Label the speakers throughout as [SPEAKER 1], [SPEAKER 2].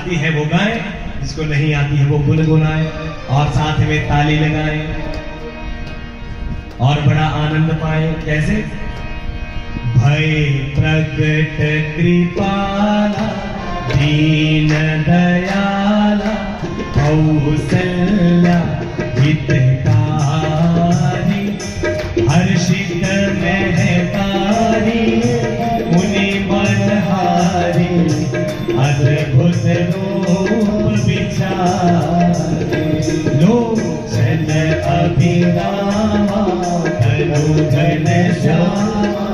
[SPEAKER 1] आती है वो गाए, जिसको नहीं आती है वो गुनगुनाए और साथ में ताली लगाए और बड़ा आनंद पाए। कैसे? भय प्रगट कृपाला दीन दयाला कौसल्या हितकारी हर्षित महतारी मुनि मनहारी अद्भुत रूप विचारी लोचन अभिरामा तनु घनश्यामा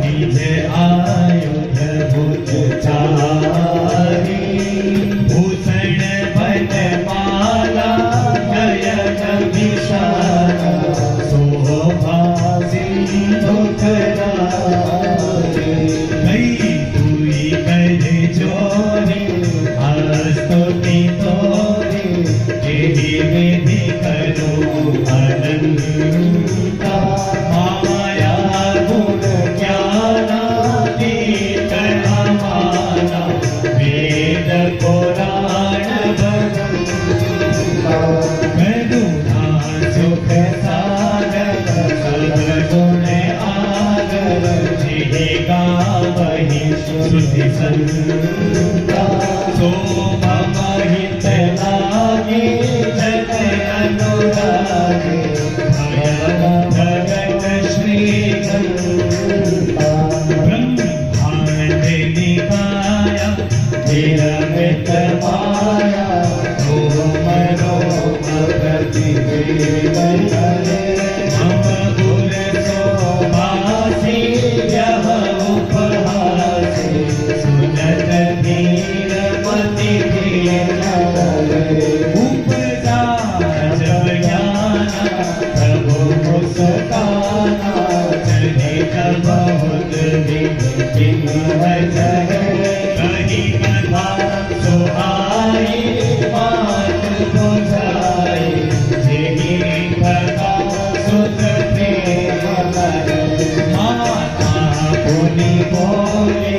[SPEAKER 1] निज आयुध भुज चारी भूषण बनमाला नयन विशाला शोभा सिंधु करारी गई दुई कर जोरी स्तुति तोरी यही विधि करो अनंता माया गुण ज्ञाना कीर्तना माना वेद पुराण भगवंता करुणा सुख सागर सब गुण आगर जिहि गावहि श्रुति संता शोभा महित लागे जन अनुरागे भगत श्री ब्रह्मांड निकाया निरमित माया रोम रोम प्रतिवेद करे हम गुर शोभासी यह उपहासी सुनत धीर मति उपजा जब ज्ञाना प्रभु मुस्काना चढ़े बहुत बिन जग कही कथा सुहाई मात बुझाई जेहि कथा सुत प्रेम माता पुनि बोले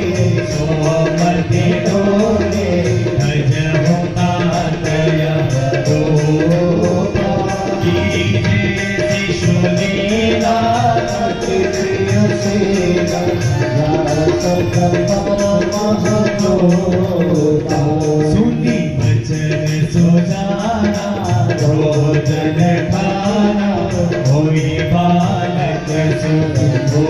[SPEAKER 1] सोमति डोले गज होता दया दो शिशु लीला सुनी बचन सुजाना भोजन खाना होई बालक सुखो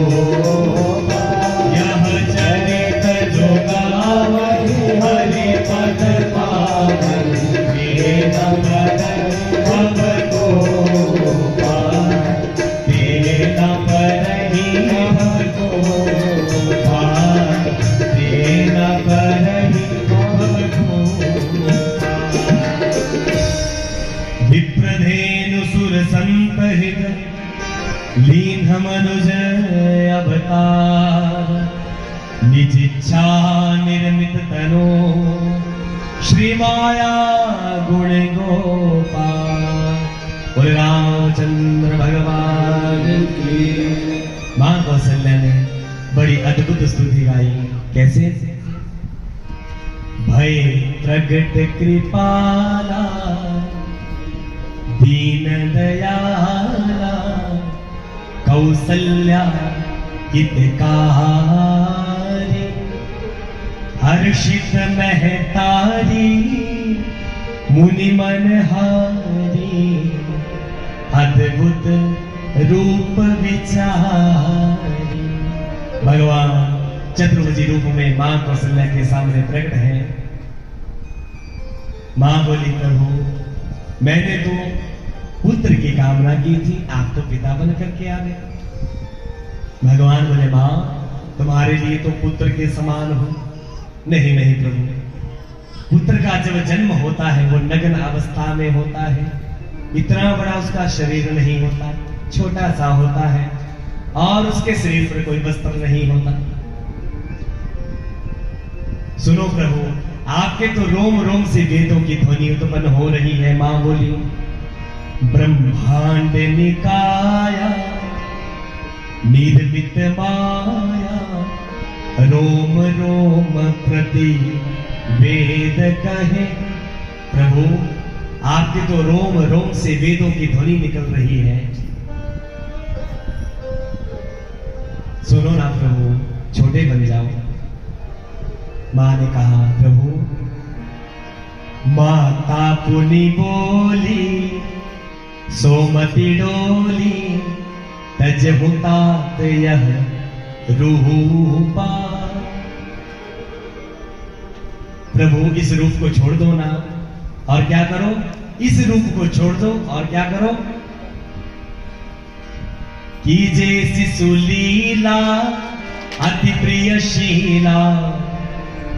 [SPEAKER 1] यह चरित जो गावहि हरि पद पावहि वेद बदन भव को वेद परहि भव को वेद परहि भव को विप्रधेनु सुर संपहित लीन मनुज अवतार निज इच्छा निर्मित तनो श्री माया गुण गोपाल। बोले रामचंद्र भगवान की। मां कौशल्या ने बड़ी अद्भुत स्तुति गाई। कैसे? भय प्रगट कृपाला दीन दयाला कौसल्या हितकारी हर्षित महतारी मुनि मनहारी अद्भुत रूप विचारी। भगवान चतुर्भुजी रूप में मां कौशल्या के सामने प्रकट है। मां बोली प्रभु मैंने तो पुत्र की कामना की थी, आप तो पिता बन करके आ गए। भगवान बोले मां तुम्हारे लिए तो पुत्र के समान हो। नहीं नहीं प्रभु, पुत्र का जब जन्म होता है वो नग्न अवस्था में होता है, इतना बड़ा उसका शरीर नहीं होता, छोटा सा होता है और उसके शरीर पर कोई वस्त्र नहीं होता। सुनो प्रभु, आपके तो रोम रोम से वेदों की ध्वनि उत्पन्न हो रही है। मां बोली ब्रह्मांड निकाया निर्मित माया रोम रोम प्रति वेद कहे। प्रभु आपके तो रोम रोम से वेदों की ध्वनि निकल रही है। सुनो ना प्रभु, छोटे बन जाओ। मां ने कहा, प्रभु माता पुनि बोली, सोमति डोली, तजहु तात यह रूपा। प्रभु इस रूप को छोड़ दो ना, और क्या करो? इस रूप को छोड़ दो और क्या करो? कीजे शिशु लीला अति प्रिय शीला,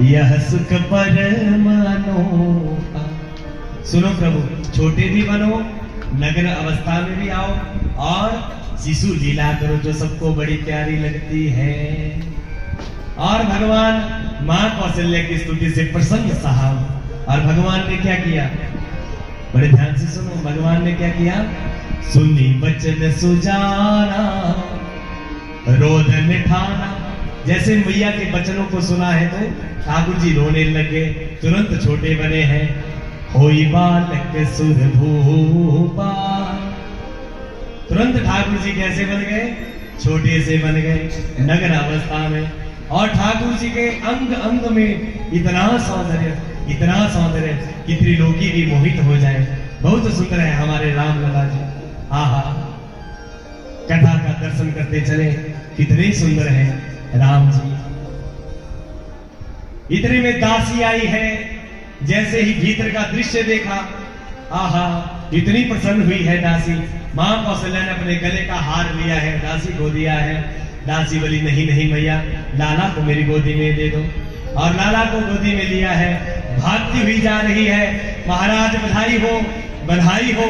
[SPEAKER 1] यह सुख परम अनोखा। सुनो प्रभु, छोटे भी बनो, नग्न अवस्था में भी आओ, और शिशु लीला करो जो सबको बड़ी प्यारी लगती है। और भगवान मां कौशल्या की स्तुति से प्रसन्न साहब। और भगवान ने क्या किया? बड़े ध्यान से सुनो, भगवान ने क्या किया? सुनी बचन सुजाना, रोदन ठाना। जैसे मैया के बचनों को सुना है तो ठाकुर जी रोने लगे, तुरंत छोटे बने हैं। होई बालक सुर भूपा। तुरंत ठाकुर जी कैसे बन गए? छोटे से बन गए, नग्न अवस्था में। और ठाकुर जी के अंग अंग में इतना सौंदर्य कि त्रिलोकी भी मोहित हो जाए। बहुत सुंदर है हमारे राम लला जी। आहा, कथा का दर्शन करते चले, कितने सुंदर हैं राम जी। इतने में दासी आई है, जैसे ही भीतर का दृश्य देखा, आहा, इतनी प्रसन्न हुई है दासी। मां कौशल्या ने अपने गले का हार लिया है, दासी को दिया है। दासी बोली, नहीं नहीं भैया, लाला को मेरी गोदी में दे दो। और लाला को गोदी में लिया है, भागती हुई जा रही है। महाराज बधाई हो, बधाई हो,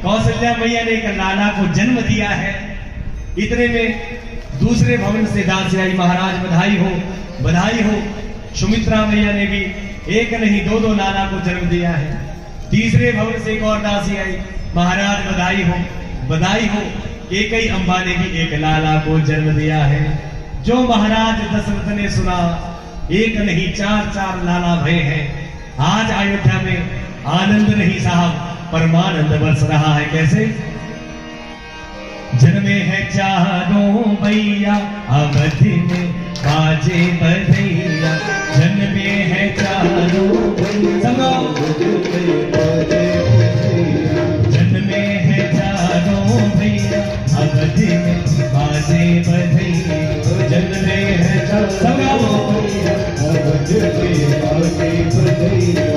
[SPEAKER 1] कौशल्या मैया ने एक लाला को जन्म दिया है। इतने में दूसरे भवन से दासी आई, महाराज बधाई हो, बधाई हो। सुमित्रा मैया ने भी एक नहीं दो लाला को जन्म दिया है। तीसरे भवन से एक और दासी आई, महाराज बधाई हो, बधाई हो। कैकेयी अम्बा ने भी एक लाला को जन्म दिया है। जो महाराज दशरथ ने सुना, एक नहीं चार लाला भय हैं। आज अयोध्या में आनंद नहीं साहब, परमानंद बरस रहा है। कैसे? जन्मे है चारों भैया, अवधि में बाजे बधैया। जन्मे है चारों भैया, जन्मे है चारों भैया, अवधि में बाजे बधैया। जन्मे है चारों भैया, अवधि में बाजे बधैया।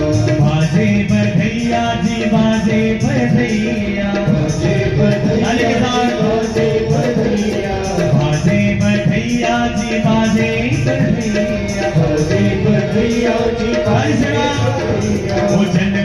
[SPEAKER 1] बाजे बधैया जी, बाजे बधैया, बाजे बधैया के साथ बाजे बधैया। बाजे बधैया जी, बाजे बधैया, बाजे बधैया जी, बाजे बधैया।